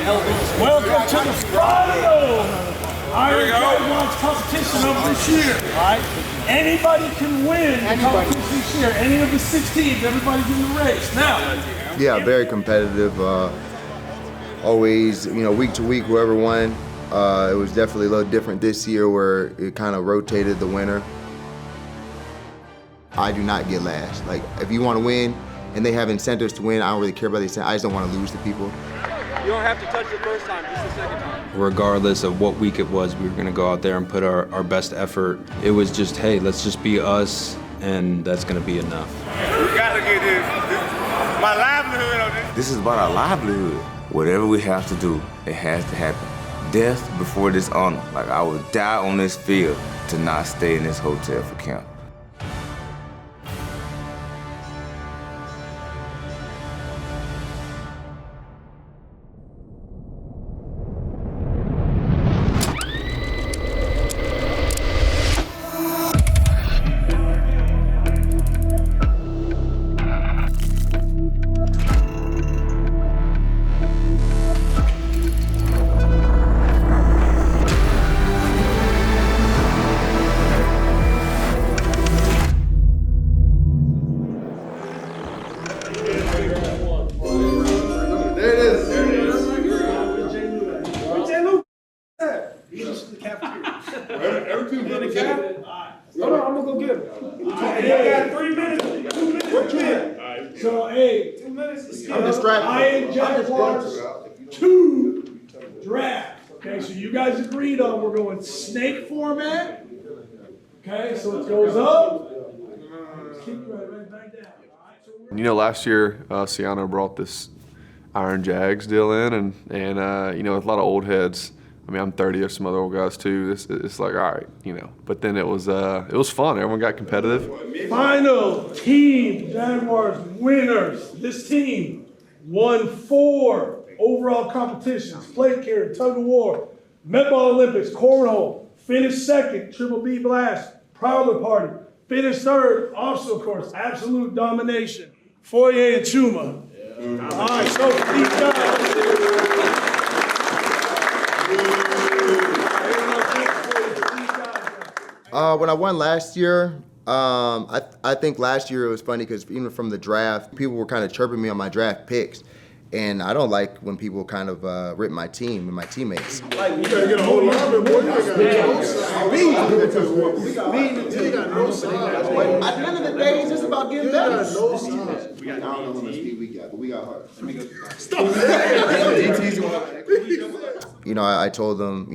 Welcome to the final Iron Jaguars competition of this year. All right? Anybody can win the competition this year. Any of the 6 teams, everybody's in the race. Now. Yeah, very competitive. Always, week to week, whoever won. It was definitely a little different this year where it kind of rotated the winner. I do not get last. Like, if you want to win and they have incentives to win, I don't really care about the incentives. I just don't want to lose to people. You don't have to touch the first time, just the second time. Regardless of what week it was, we were going to go out there and put our best effort. It was just, hey, let's just be us, and that's going to be enough. We got to get this. My livelihood on this. This is about our livelihood. Whatever we have to do, it has to happen. Death before dishonor. Like, I would die on this field to not stay in this hotel for camp. So, hey, Iron Jaguars 2 draft. Okay, so you guys agreed on we're going snake format. Okay, so it goes up. Keep right back down. Last year, Ciano brought this Iron Jags deal in, and with a lot of old heads. I mean, I'm 30. There's some other old guys too. It's like, all right, But then it was fun. Everyone got competitive. Final team Jaguars winners. This team won 4 overall competitions: plate carry, tug-of-war, Medball Olympics, cornhole. Finished second, Triple B Blast, Prowler Party. Finished third, obstacle course, absolute domination. Foyer and Chuma. All right, so these guys. When I won last year, I think last year it was funny because even from the draft, people were kind of chirping me on my draft picks. And I don't like when people kind of rip my team and my teammates. You gotta get a whole lot of it, boy. You got no side. At the end of the day, it's just about getting better. I don't know how much speed we got, but we got heart. Stop. I told them,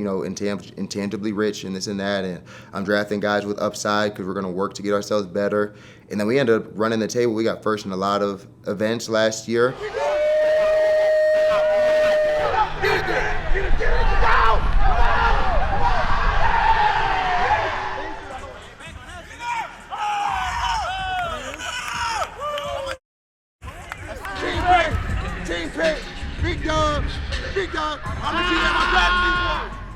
intangibly rich and this and that, and I'm drafting guys with upside because we're going to work to get ourselves better. And then we ended up running the table. We got first in a lot of events last year.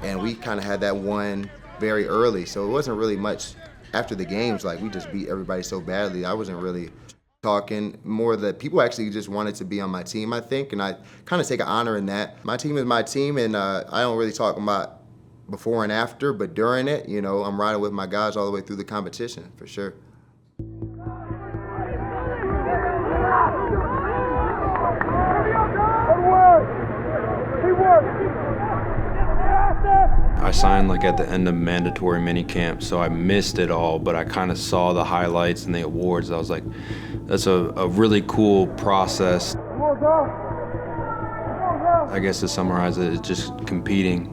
And we kind of had that one very early, so it wasn't really much after the games. Like, we just beat everybody so badly. I wasn't really talking. More that people actually just wanted to be on my team, I think, and I kind of take an honor in that. My team is my team, and I don't really talk about before and after, but during it, I'm riding with my guys all the way through the competition, for sure. I signed at the end of mandatory minicamp, so I missed it all, but I kind of saw the highlights and the awards. I was like, that's a really cool process. I guess to summarize it, it's just competing,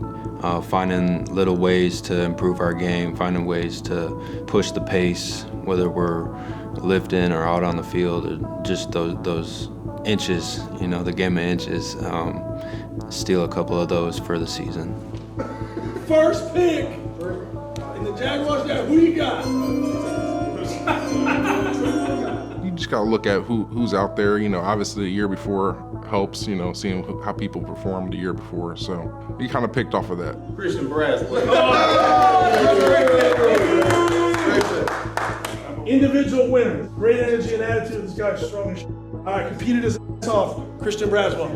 finding little ways to improve our game, finding ways to push the pace, whether we're lifting or out on the field, or just those inches, the game of inches, steal a couple of those for the season. First pick in the Jaguars draft, who you got? You just gotta look at who's out there. Obviously the year before helps. Seeing how people performed the year before. So you kind of picked off of that. Christian Brass. Individual winner, great energy and attitude. This guy's strong as shit. All right, competed his ass off. Christian Braswell.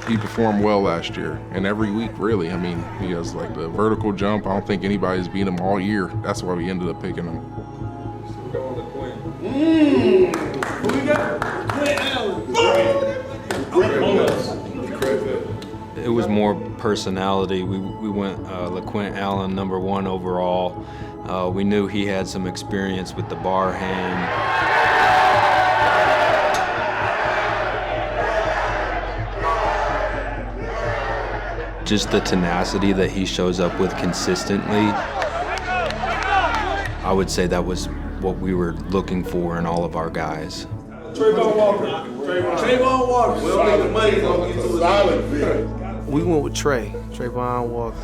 He performed well last year, and every week, really. I mean, he has like the vertical jump. I don't think anybody's beat him all year. That's why we ended up picking him. Still going to Quinn. Who we got? Quinn Allen. It was more personality. We went LaQuint Allen, #1 overall. We knew he had some experience with the bar hang. Just the tenacity that he shows up with consistently. I would say that was what we were looking for in all of our guys. Trayvon Walker. We'll make the money go get to Solid. We went with Trayvon Walker.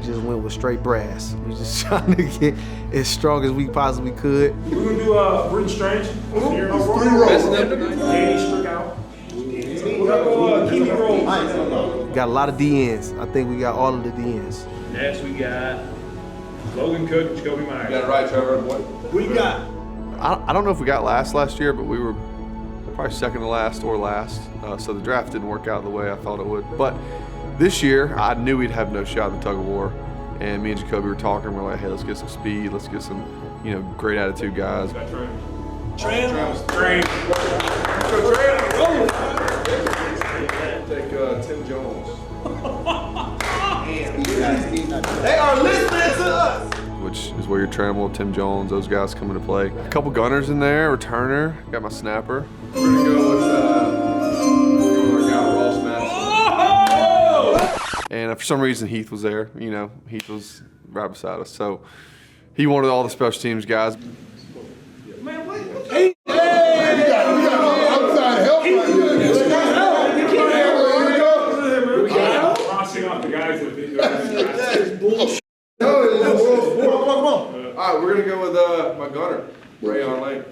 Just went with straight brass. We just trying to get as strong as we possibly could. We're gonna do Britton Strange. Danny Strickhout. We're gonna go Kiwi Roll. Got a lot of DNs. I think we got all of the DNs. Next we got Logan Cook, Jacoby Myers. You got it right, Trevor. We got. I don't know if we got last year, but we were probably second to last or last. So the draft didn't work out the way I thought it would. But this year, I knew we'd have no shot in the tug-of-war. And me and Jacoby were talking. We're like, hey, let's get some speed. Let's get some, great attitude guys. Take Tim Jones. They are listening to us. Which is where you're Trammell, Tim Jones, those guys come into play. A couple gunners in there, returner, got my snapper. We're gonna go with our guy Ross Madison. And for some reason Heath was there. Heath was right beside us. So he wanted all the special teams guys. Man, wait. Hey, we got outside help right here. We got crossing off the guys that did That is bullshit. Come on. All right, we're gonna go with my gunner, Ray on Lane.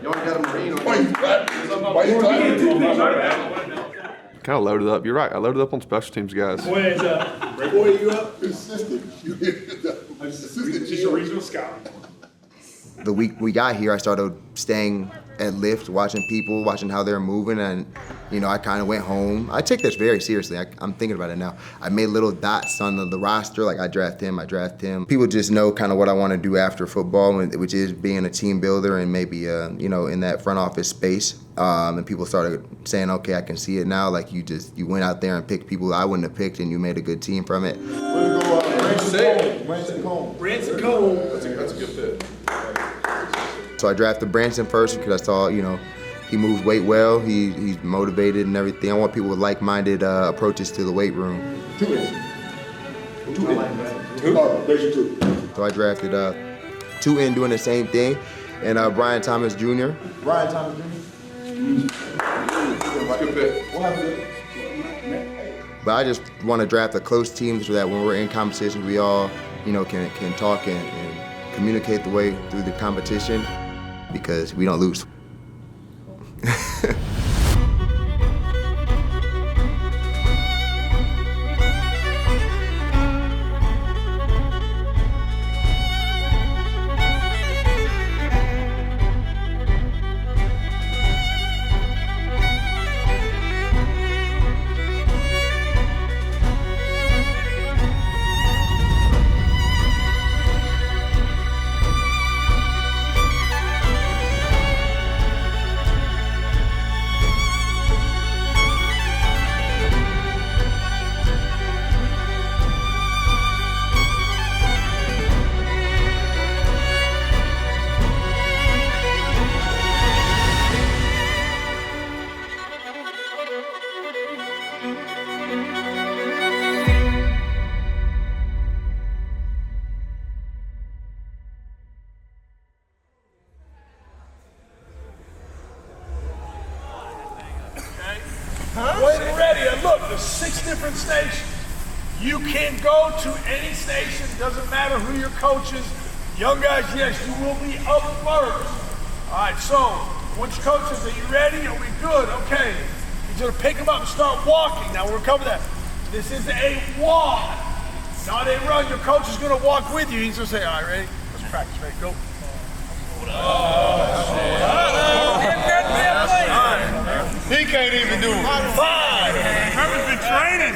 Y'all got a Marine on. Why you Kind of loaded up. You're right. I loaded up on special teams guys. Boy, it's boy, you up? Assistant. Just a regional scout. The week we got here, I started staying at lift, watching people, watching how they're moving, and I kind of went home. I take this very seriously. I'm thinking about it now. I made little dots on the roster, like I draft him. People just know kind of what I want to do after football, which is being a team builder and maybe in that front office space. And people started saying, okay, I can see it now. Like you went out there and picked people I wouldn't have picked, and you made a good team from it. We're gonna go Branson Cone. That's a good fit. So I drafted Branson first because I saw, he moves weight well. He's motivated and everything. I want people with like-minded approaches to the weight room. Two. So I drafted 2 in doing the same thing, and Brian Thomas Jr. Brian Thomas Jr. Good fit. But I just want to draft a close team so that when we're in competition, we all, can talk and communicate the way through the competition because we don't lose. When ready, and look, there's 6 different stations. You can go to any station, doesn't matter who your coach is. Young guys, yes, you will be up first. All right, so once your coach says, are you ready? Are we good? Okay. He's gonna pick them up and start walking. Now we're gonna cover that. This is a walk, not a run. Your coach is gonna walk with you. He's gonna say, all right, ready? Let's practice, ready, go. He can't even do it. 5. Trevor's been training.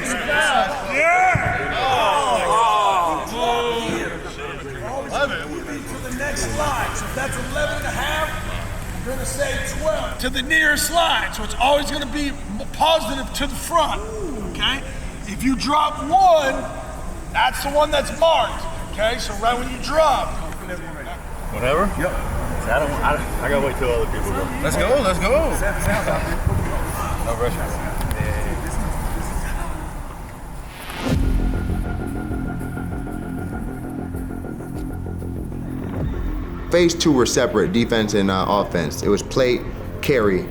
Yeah. To the next slide. So if that's 11.5, we're gonna say 12. To the near slide. So it's always gonna be positive to the front. Okay? If you drop 1, that's the one that's marked. Okay? So right when you drop. Whatever? Yep. I gotta wait till other people go. Let's go. No pressure. Phase 2 were separate, defense and offense. It was plate, carry.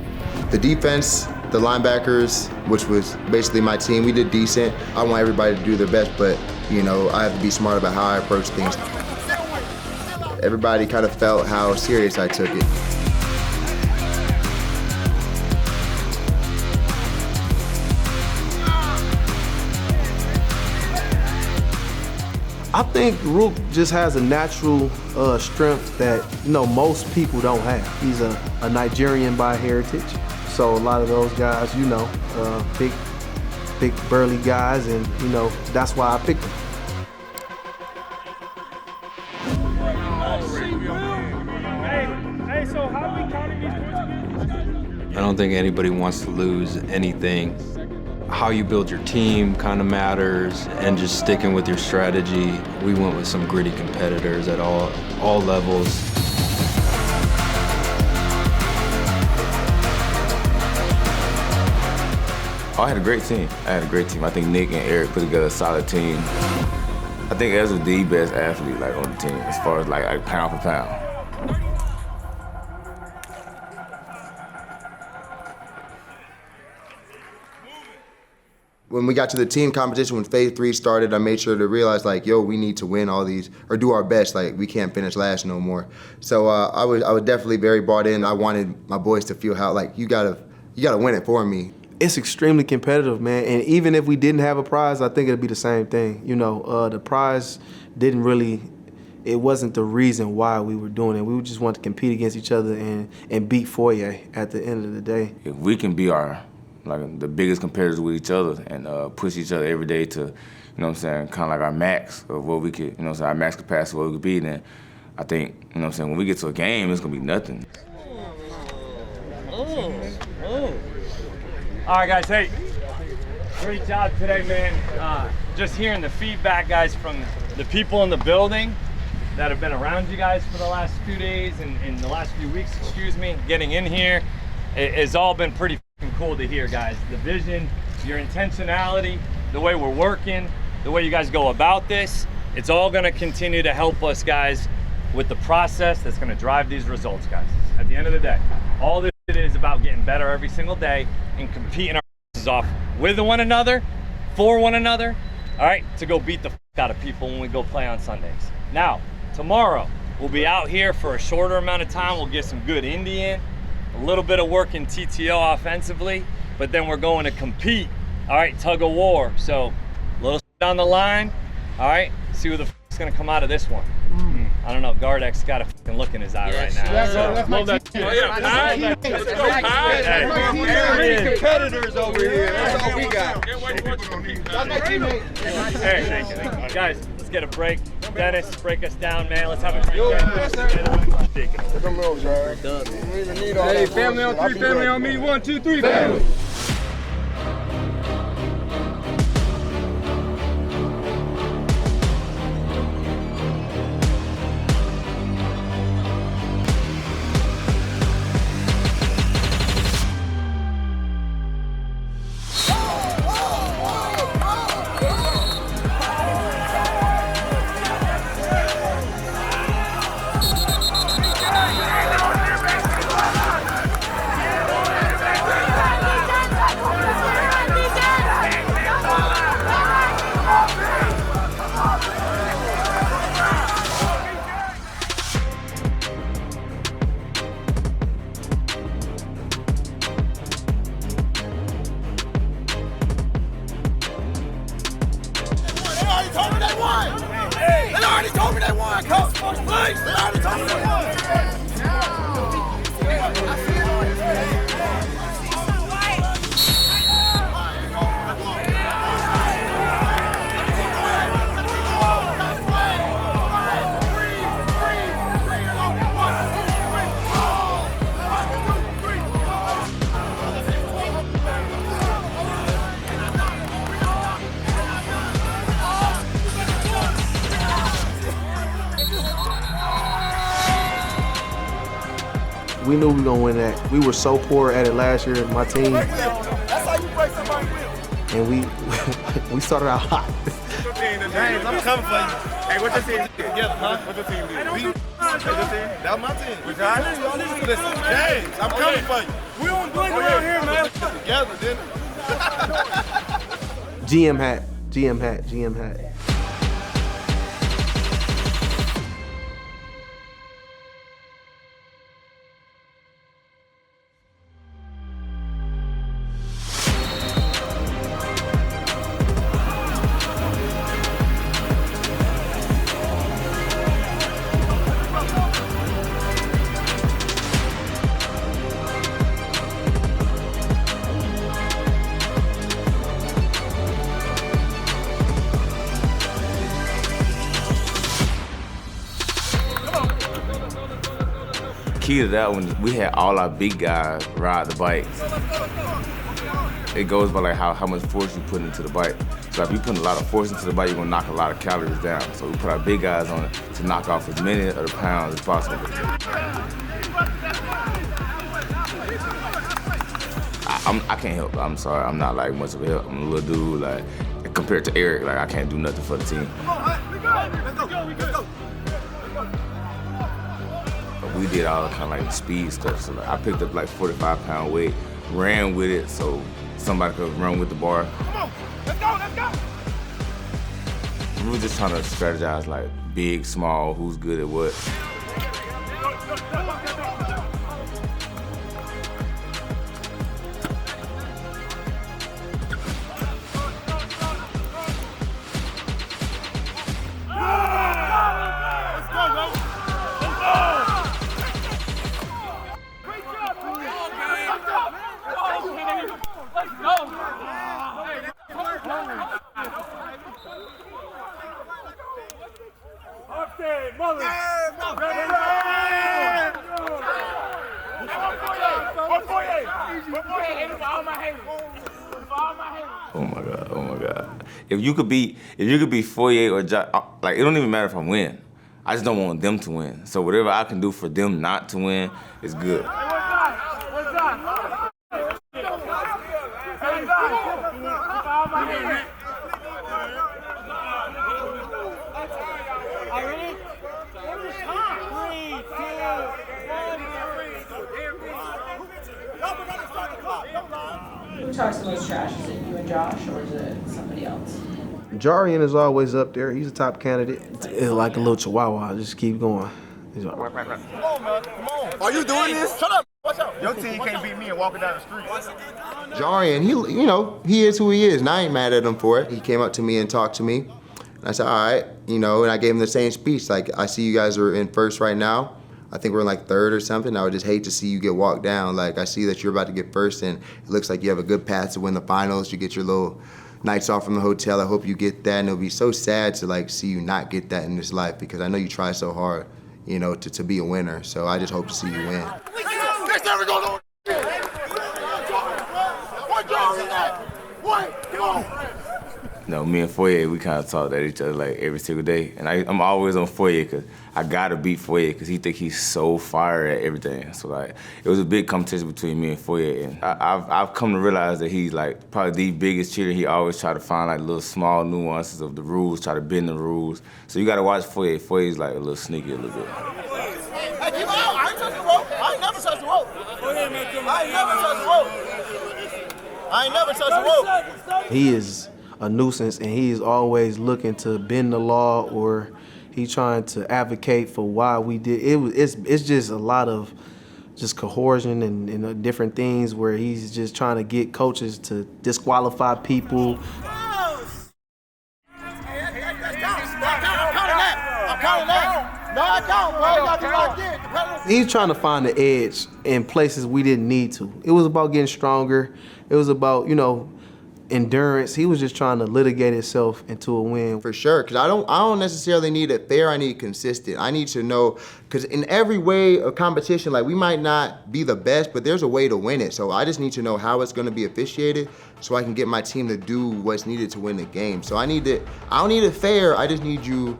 The defense, the linebackers, which was basically my team, we did decent. I want everybody to do their best, but you know, I have to be smart about how I approach things. Everybody kind of felt how serious I took it. I think Rook just has a natural strength that most people don't have. He's a Nigerian by heritage, so a lot of those guys, big burly guys, and that's why I picked him. Hey, so how are we counting these points again? I don't think anybody wants to lose anything. How you build your team kind of matters, and just sticking with your strategy. We went with some gritty competitors at all levels. I had a great team. I think Nick and Eric put together a solid team. I think Ez was the best athlete on the team as far as pound for pound. When we got to the team competition, when phase 3 started, I made sure to realize we need to win all these or do our best. We can't finish last no more. So I was definitely very bought in. I wanted my boys to feel how you gotta win it for me. It's extremely competitive, man. And even if we didn't have a prize, I think it'd be the same thing. The prize it wasn't the reason why we were doing it. We just wanted to compete against each other and beat Foyer at the end of the day. If we can be the biggest competitors with each other and push each other every day to, kind of our max of what we could, our max capacity, what we could be, then I think, when we get to a game, it's gonna be nothing. All right, guys, hey, great job today, man. Just hearing the feedback, guys, from the people in the building that have been around you guys for the last few days and in the last few weeks, getting in here, it's all been pretty cool to hear, guys. The vision, your intentionality, the way we're working, the way you guys go about this, it's all gonna continue to help us, guys, with the process that's gonna drive these results, guys. At the end of the day, all this is about getting better every single day and competing our asses off with one another, for one another, all right, to go beat the out of people when we go play on Sundays. Now, tomorrow, we'll be out here for a shorter amount of time. We'll get some good Indian, a little bit of work in TTO offensively, but then we're going to compete, all right, tug-of-war. So, a little down the line, all right, see who the is gonna come out of this one. I don't know, Gardeck's got a fucking look in his eye right now. Love that. Oh, yeah, let's go, Pat. Competitors over here. That's all we got. That's my teammate. Hey, thank you. Guys, let's get a break. Dennis, break us down, man. Let's have a break. Hey, family on 3, family on me. 1, 2, 3, family. They already told me they won. Coach, please. They already told me they won. We knew we were gonna win that. We were so poor at it last year, my team. That's how you break somebody's will. And we started out hot. James, I'm coming for you. Hey, what's your team together, huh? What's your team do? What's your team? That was my team. Which listen, James, I'm coming for you. We don't blink around here, man. Together, didn't we? GM hat, GM hat, GM hat. Key to that one, we had all our big guys ride the bike. It goes by like how much force you put into the bike. So if you put a lot of force into the bike, you're gonna knock a lot of calories down. So we put our big guys on it to knock off as many of the pounds as possible. I can't help it, I'm sorry. I'm not like much of a help. I'm a little dude, like, compared to Eric, like I can't do nothing for the team. We did all kind of like speed stuff. So like, I picked up like 45-pound weight, ran with it so somebody could run with the bar. Come on, let's go. We were just trying to strategize like big, small, who's good at what. Oh my God. If you could be Foyer or Josh, like it don't even matter if I win. I just don't want them to win. So whatever I can do for them not to win is good. Who talks the most trash? Is it you and Josh, or is it somebody else? Jarian is always up there. He's a top candidate. It's like a little chihuahua. Just keep going. He's like, Come on, man. Come on. Are you doing this? Shut up. Watch out. Your team can't beat me and walking down the street. Jarian, he is who he is, and I ain't mad at him for it. He came up to me and talked to me, and I said, all right, and I gave him the same speech. Like, I see you guys are in first right now. I think we're in like third or something. I would just hate to see you get walked down. Like, I see that you're about to get first, and it looks like you have a good path to win the finals. You get your little nights off from the hotel. I hope you get that, and it'll be so sad to like see you not get that in this life, because I know you try so hard, to be a winner. So I just hope to see you win. Next time we go on. What job is that? What? Come on. Me and Foyer, we kind of talk at each other like every single day. And I'm always on Foyer because I got to beat Foyer because he think he's so fire at everything. So like, it was a big competition between me and Foyer. And I've come to realize that he's like probably the biggest cheater. He always try to find like little small nuances of the rules, try to bend the rules. So you got to watch Foyer. Foyer's like a little sneaky a little bit. Hey, keep on. I ain't touched the rope. I ain't never touched the rope. I ain't never touched the rope. he is a nuisance, and he is always looking to bend the law, or he trying to advocate for why we did. It's just a lot of just coercion and different things where he's just trying to get coaches to disqualify people. He's trying to find the edge in places we didn't need to. It was about getting stronger. It was about, endurance. He was just trying to litigate himself into a win. For sure, because I don't necessarily need it fair, I need consistent. I need to know, because in every way of competition, like, we might not be the best, but there's a way to win it. So I just need to know how it's gonna be officiated so I can get my team to do what's needed to win the game. So I don't need it fair, I just need you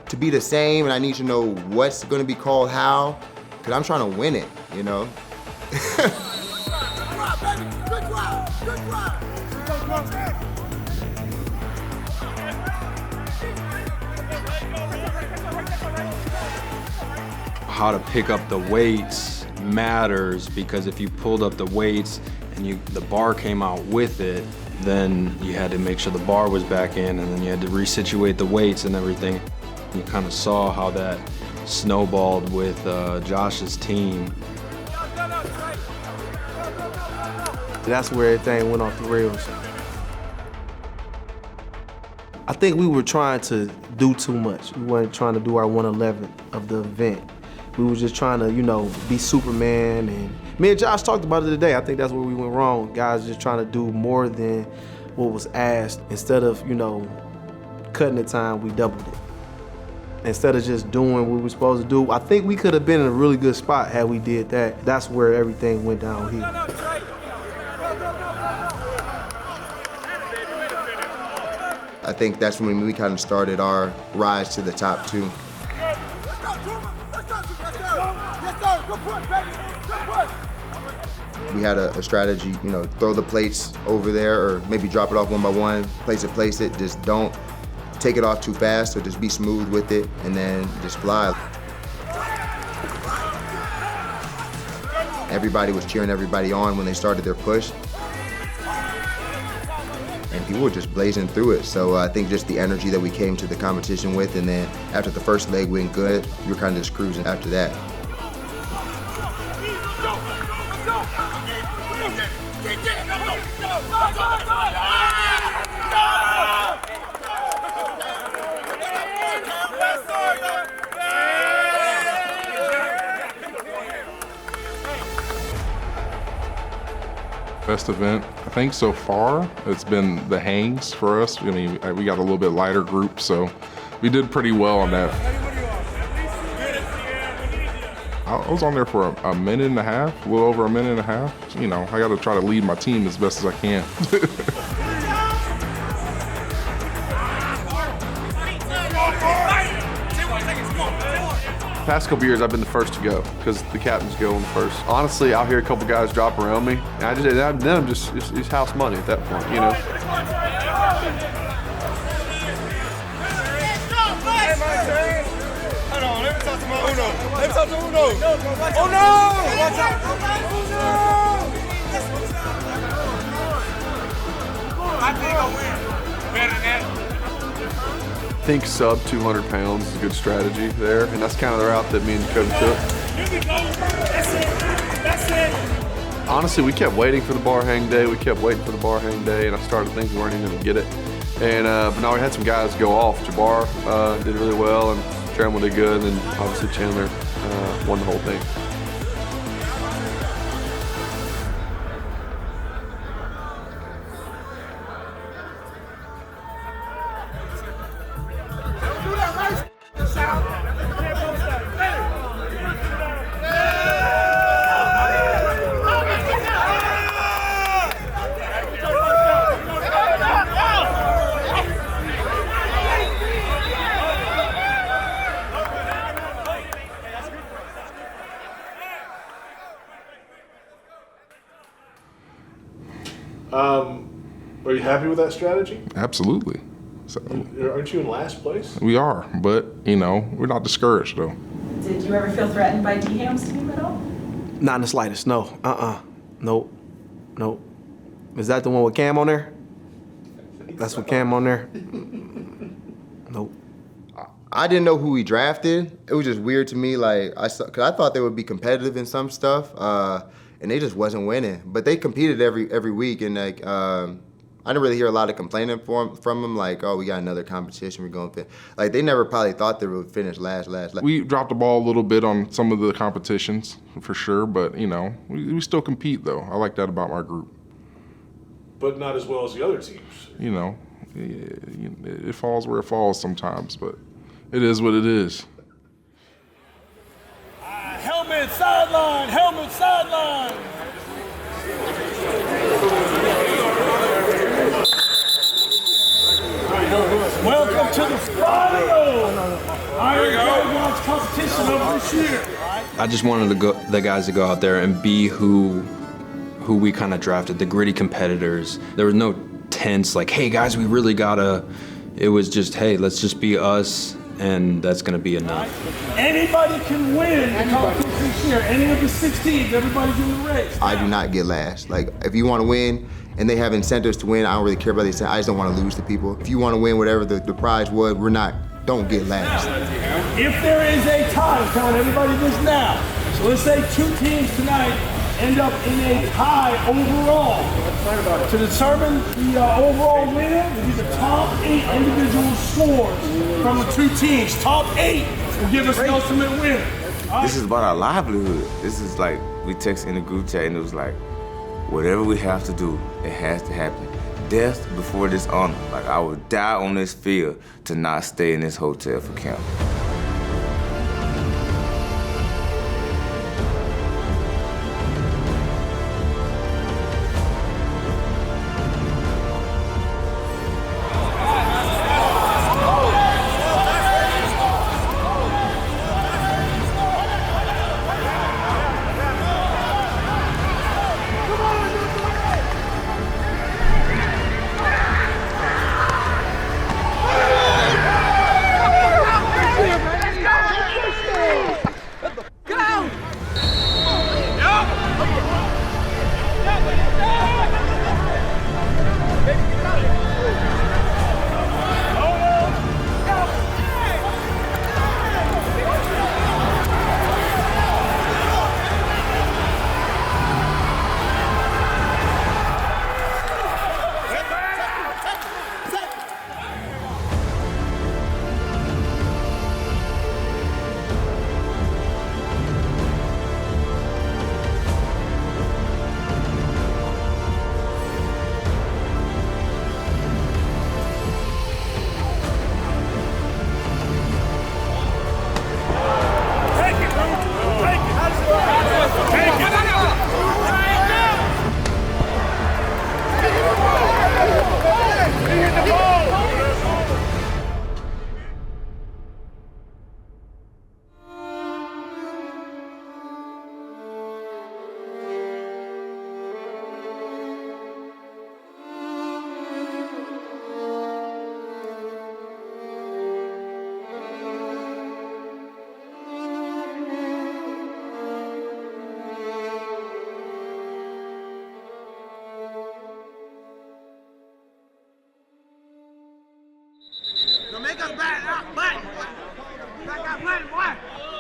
to be the same, and I need to know what's gonna be called how, because I'm trying to win it, you know? How to pick up the weights matters, because if you pulled up the weights and the bar came out with it, then you had to make sure the bar was back in, and then you had to resituate the weights and everything. You kind of saw how that snowballed with Josh's team. That's where everything went off the rails. I think we were trying to do too much. We weren't trying to do our 1/11 of the event. We were just trying to, you know, be Superman. And me and Josh talked about it today. I think that's where we went wrong. Guys just trying to do more than what was asked. Instead of, you know, cutting the time, we doubled it. Instead of just doing what we were supposed to do, I think we could have been in a really good spot had we did that. That's where everything went downhill. I think that's when we kind of started our rise to the top two. We had a strategy, you know, throw the plates over there or maybe drop it off one by one, place it, just don't take it off too fast, or just be smooth with it and then just fly. Everybody was cheering everybody on when they started their push. And people were just blazing through it. So I think just the energy that we came to the competition with, and then after the first leg went good, we were kind of just cruising after that. Best event, I think so far, it's been the hangs for us. I mean, we got a little bit lighter group, so we did pretty well on that. I was on there for a minute and a half, a little over a minute and a half. You know, I got to try to lead my team as best as I can. Past couple years, I've been the first to go because the captains go on first. Honestly, I'll hear a couple guys drop around me, and then I'm just it's house money at that point, you know. Hold on, let me talk to my Uno. Let me talk to Uno. Uno! Watch out! I think I'll win. Better than that. I think sub 200 pounds is a good strategy there, and that's kind of the route that me and Cody took. That's it. Honestly, we kept waiting for the bar hang day. And I started thinking we weren't even going to get it. And but now we had some guys go off. Jabbar did really well, and Trammell did good, and then obviously Chandler won the whole thing. Are you happy with that strategy? Absolutely. So, aren't you in last place? we are, but, you know, we're not discouraged, though. Did you ever feel threatened by D-Ham's team at all? Not in the slightest, no. Nope. Is that the one with Cam on there? That's with Cam on there? Nope. I didn't know who we drafted. It was just weird to me, like, cause I thought they would be competitive in some stuff, and they just wasn't winning. But they competed every week, and like, I didn't really hear a lot of complaining from them, like, oh, we got another competition, we're going to like, they never probably thought they would finish last. We dropped the ball a little bit on some of the competitions, for sure, but, you know, we still compete, though. I like that about my group. But not as well as the other teams. You know, it falls where it falls sometimes, but it is what it is. Helmet sideline, helmet sideline. Welcome to the final Iron Jaguars tough competition of this year. I just wanted the guys to go out there and be who we kind of drafted, the gritty competitors. There was no tense, like, hey guys, we really gotta. It was just, hey, let's just be us, and that's gonna be enough. Anybody can win the competition this year. Any of the 6 teams, everybody's in the race. I do not get last. Like, if you want to win and they have incentives to win, I don't really care about the incentives. I just don't want to lose to people. If you want to win whatever the prize was, don't get last. If there is a tie, I'm telling everybody this now. So let's say 2 teams tonight end up in a tie overall. To determine the overall winner will be the top 8 individual scores from the 2 teams. Top 8 will give us the ultimate winner. This is about our livelihood. This is like, we text in the group chat and it was like, whatever we have to do, it has to happen. Death before this honor. Like, I would die on this field to not stay in this hotel for camp.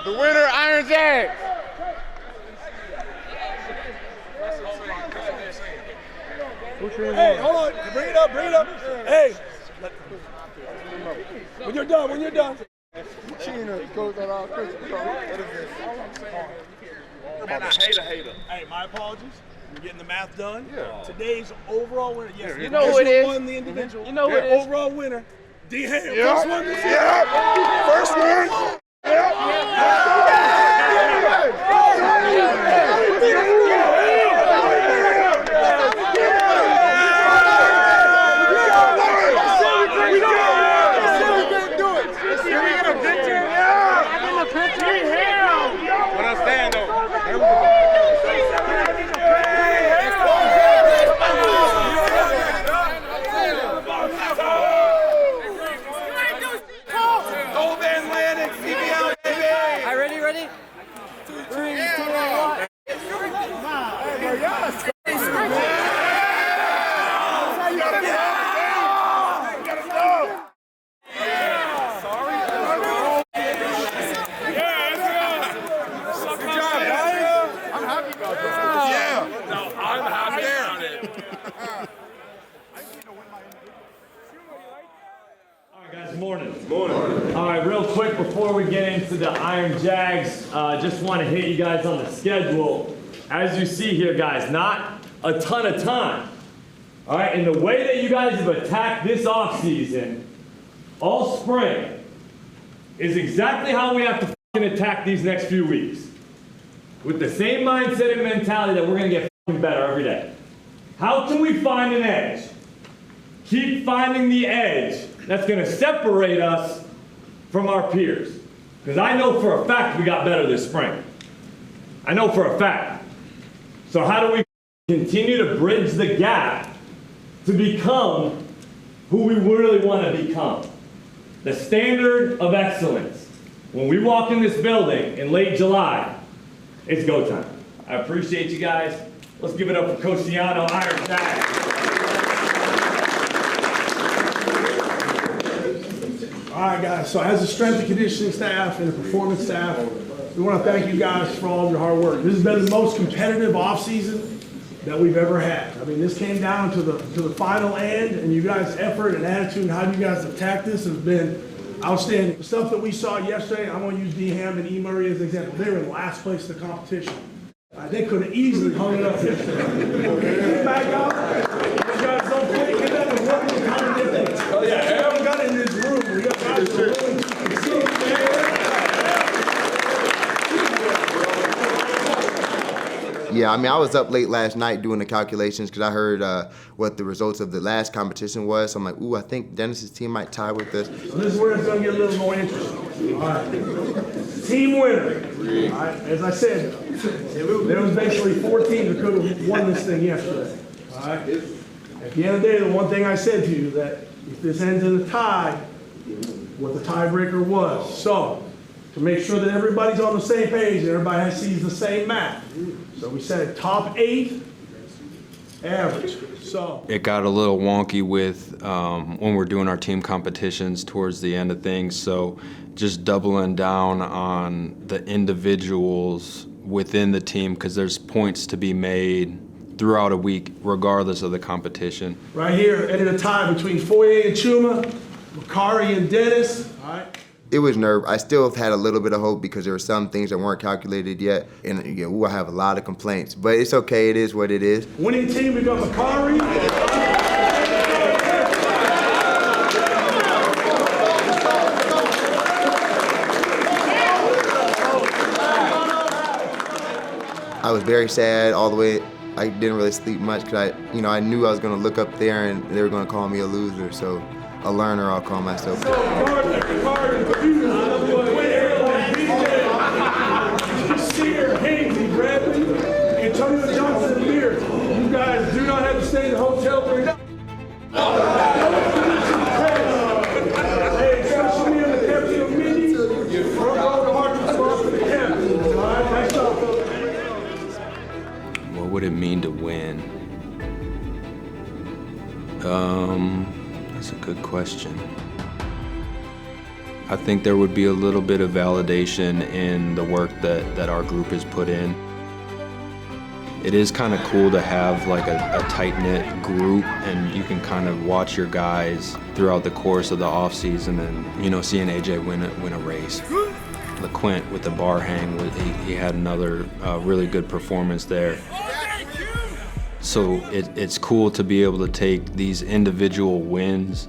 The winner, Iron Jags. Hey, hold on. Bring it up, bring it up. Hey. When you're done, when you're done. Man, I hate a hater. Hey, my apologies. We're getting the math done. Yeah. Today's overall winner. Yes, you know who it is. Won the individual. You know who it is. Overall winner. D. Ham. Yeah. First one this year. Yeah. First one. Before we get into the Iron Jags, just want to hit you guys on the schedule. As you see here, guys, not a ton of time. All right, and the way that you guys have attacked this offseason, all spring, is exactly how we have to fucking attack these next few weeks. With the same mindset and mentality that we're going to get fucking better every day. How can we find an edge? Keep finding the edge that's going to separate us from our peers. Because I know for a fact we got better this spring. I know for a fact. So how do we continue to bridge the gap to become who we really want to become? The standard of excellence. When we walk in this building in late July, it's go time. I appreciate you guys. Let's give it up for Coach Ciano, Iron Jaguars. All right, guys, so as a strength and conditioning staff and a performance staff, we want to thank you guys for all of your hard work. This has been the most competitive offseason that we've ever had. I mean, this came down to the final end, and you guys' effort and attitude and how you guys attacked this has been outstanding. The stuff that we saw yesterday, I'm going to use D. Ham and E. Murray as an example. They were in last place in the competition. They could have easily hung it up yesterday. Back out. You guys don't play. Get that to work in kind of different. Oh, yeah. Everyone got in this room. We got guys who are willing to succeed. Yeah, I mean, I was up late last night doing the calculations because I heard what the results of the last competition was. So I'm like, ooh, I think Dennis's team might tie with this. So this is where it's going to get a little more interesting. All right. Team winner. All right. As I said, there was basically 4 teams that could have won this thing yesterday. All right. At the end of the day, the one thing I said to you that if this ends in a tie, what the tiebreaker was. So to make sure that everybody's on the same page and everybody sees the same map. So we said top 8, average. So it got a little wonky with when we're doing our team competitions towards the end of things. So just doubling down on the individuals within the team because there's points to be made throughout a week regardless of the competition. Right here, ended a tie between Foye and Chuma, Makari and Dennis. All right. It was nerve. I still had a little bit of hope because there were some things that weren't calculated yet. And yeah, I have a lot of complaints, but it's okay. It is what it is. Winning team, we got Makari. I was very sad all the way. I didn't really sleep much because I knew I was going to look up there and they were going to call me a loser. So a learner, I'll call myself. Antonio Johnson and Beard. You guys do not have to stay in the hotel for enough. Hey, especially in the captain of Mindy, front row to market spot for the captain. All right, nice job. What would it mean to win? That's a good question. I think there would be a little bit of validation in the work that our group has put in. It is kind of cool to have like a tight-knit group and you can kind of watch your guys throughout the course of the off-season and, seeing AJ win a race. LeQuint with the bar hang, he had another really good performance there. So it's cool to be able to take these individual wins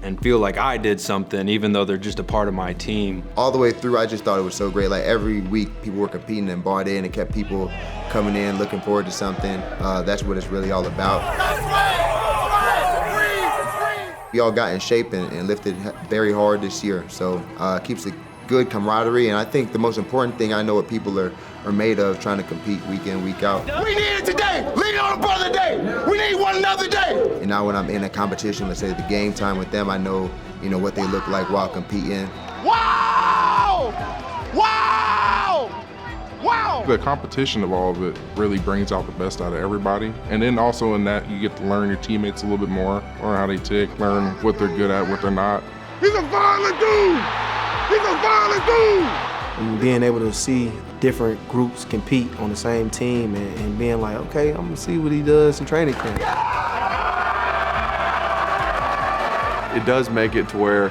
and feel like I did something, even though they're just a part of my team. All the way through, I just thought it was so great. Like every week, people were competing and bought in and kept people coming in, looking forward to something. That's what it's really all about. We all got in shape and lifted very hard this year, so it keeps a good camaraderie. And I think the most important thing, I know what people are made of trying to compete week in, week out. We need it today. Lean on the brother day. We need one another day. And now when I'm in a competition, let's say the game time with them, I know, what they look like while competing. Wow! Wow! Wow! The competition of all of it really brings out the best out of everybody. And then also in that, you get to learn your teammates a little bit more, learn how they tick, learn what they're good at, what they're not. He's a violent dude! He's a violent dude! And being able to see different groups compete on the same team and being like, okay, I'm gonna see what he does in training camp. It does make it to where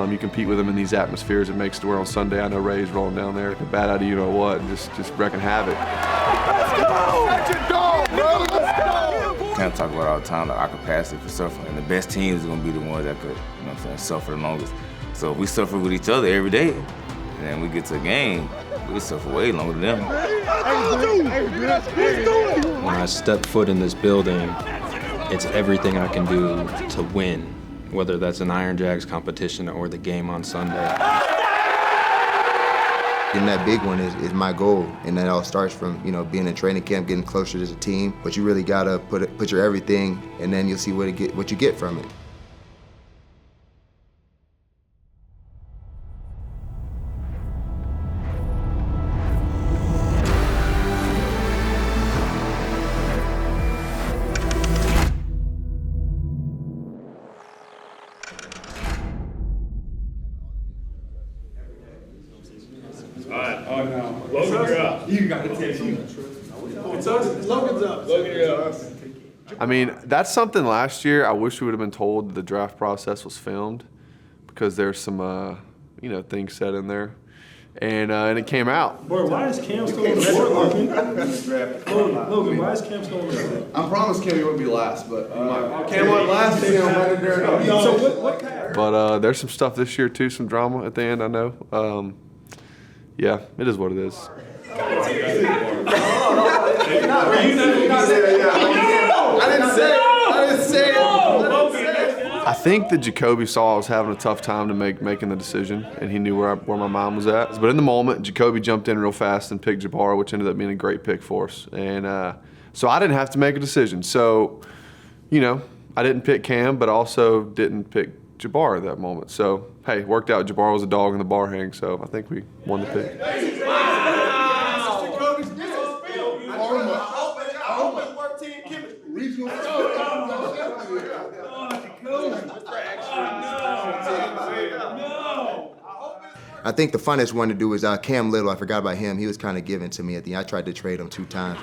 you compete with them in these atmospheres. It makes it to where on Sunday, I know Ray's rolling down there, a bat out of you-know-what, and just wrecking havoc. Let's go! Let your dog, bro! Let's go! Kind of talk about all the time, like our capacity for suffering. And the best teams are gonna be the ones that could, suffer the longest. So if we suffer with each other every day, and then we get to a game, we suffer way longer than them. When I step foot in this building, it's everything I can do to win, whether that's an Iron Jags competition or the game on Sunday. And that big one is my goal, and that all starts from being in training camp, getting closer as a team. But you really gotta put your everything, and then you'll see what you get from it. Logan, you're up. You gotta take him. Logan's up. Logan, you're up. I mean, that's something last year I wish we would have been told the draft process was filmed, because there's some, things said in there. And it came out. Boy, why is Cam still on the board, Logan? Logan, why is Cam still on the board? I promised Cam you wouldn't be last, but Cam went last. So what But there's some stuff this year too, some drama at the end, I know. Yeah, it is what it is. I didn't say it. I think that Jacoby saw I was having a tough time to making the decision, and he knew where my mind was at. But in the moment, Jacoby jumped in real fast and picked Jabbar, which ended up being a great pick for us. And so I didn't have to make a decision. So, I didn't pick Cam, but also didn't pick Jabbar at that moment. So, hey, it worked out. Jabbar was a dog in the bar hang, so I think we won the pick. I think the funnest one to do is Cam Little. I forgot about him. He was kind of given to me at the end. I tried to trade him 2 times.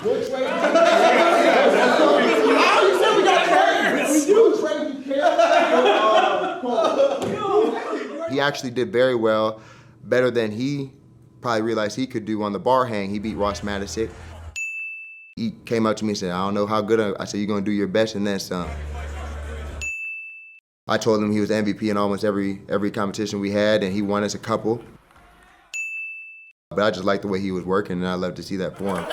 He actually did very well, better than he probably realized he could do on the bar hang. He beat Ross Madisick. He came up to me and said, I don't know how good I said, you're going to do your best and then some. I told him he was MVP in almost every competition we had, and he won us a couple. But I just liked the way he was working, and I love to see that for him.